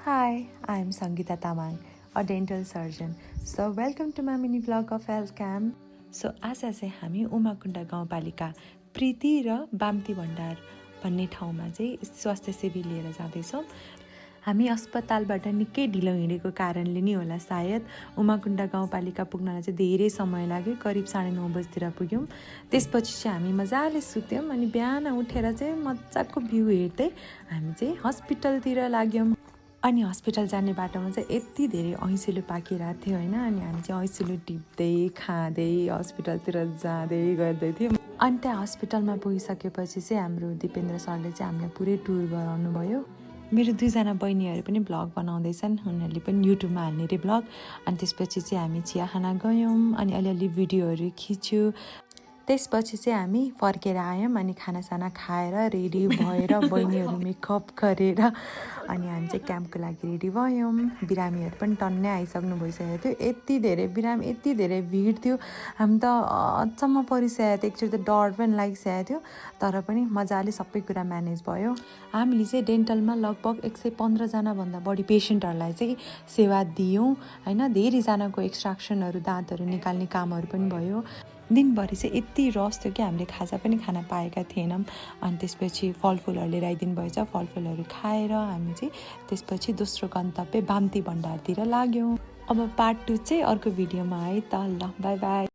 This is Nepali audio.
Hi, I'm Sangeeta Tamang, a dental surgeon. So welcome to my mini vlog of health camp. So आज चाहिँ हामी उमाकुण्ड गाउँपालिका प्रीति र बाम्ती भण्डार भन्ने ठाउँमा चाहिँ स्वास्थ्य सेवी लिएर जाँदैछौँ। हामी अस्पतालबाट निकै ढिलो हिँडेको कारणले नि होला सायद उमाकुण्ड गाउँपालिका पुग्नलाई चाहिँ धेरै समय लाग्यो। करिब 9:30 बजीतिर पुग्यौँ। त्यसपछि चाहिँ हामी मजाले सुत्यौँ अनि बिहान उठेर चाहिँ मजाको भ्यू हेर्दै हामी चाहिँ हस्पिटलतिर लाग्यौँ। अनि हस्पिटल जाने बाटोमा चाहिँ यति धेरै ऐँसिलो पाकिरहेको थियो होइन। अनि हामी चाहिँ ऐँसिलो टिप्दै खाँदै हस्पिटलतिर जाँदै गर्दै थियौँ। अनि त्यहाँ हस्पिटलमा पुगिसकेपछि चाहिँ हाम्रो दिपेन्द्र सरले चाहिँ हामीलाई पुरै टुर गराउनु भयो। मेरो 2जना बहिनीहरू पनि भ्लग बनाउँदैछन्, उनीहरूले पनि युट्युबमा हाल्ने रे भ्लग। अनि त्यसपछि चाहिँ हामी चिया खाना गयौँ अनि अलिअलि भिडियोहरू खिच्यो। त्यसपछि चाहिँ हामी फर्केर आयौँ अनि खानासाना खाएर रेडी भएर बहिनीहरू मेकअप गरेर अनि हामी चाहिँ क्याम्पको लागि रेडी भयौँ। बिरामीहरू पनि टन्नै आइसक्नु भइसकेको थियो। यति धेरै बिरामी, यति धेरै भिड थियो, हामी त अचम्म परिसकेको थियो। एकचोटि त डर पनि लागिसकेको थियो, तर पनि मजाले सबै कुरा म्यानेज भयो। हामीले चाहिँ डेन्टलमा लगभग 115 भन्दा बढी पेसेन्टहरूलाई चाहिँ सेवा दियौँ होइन। धेरैजनाको एक्सट्र्याक्सनहरू, दाँतहरू निकाल्ने कामहरू पनि भयो। दिनभरि चाहिँ यति रस थियो कि हामीले खाजा पनि खान पाएका थिएनौँ। अनि त्यसपछि फलफुलहरू लिएर आइदिनु भएछ, फलफुलहरू खाएर हामी चाहिँ त्यसपछि दोस्रो गन्तव्य बाम्ती भण्डारतिर लाग्यौँ। अब पार्ट 2 चाहिँ अर्को भिडियोमा है त। ल बाई बाई।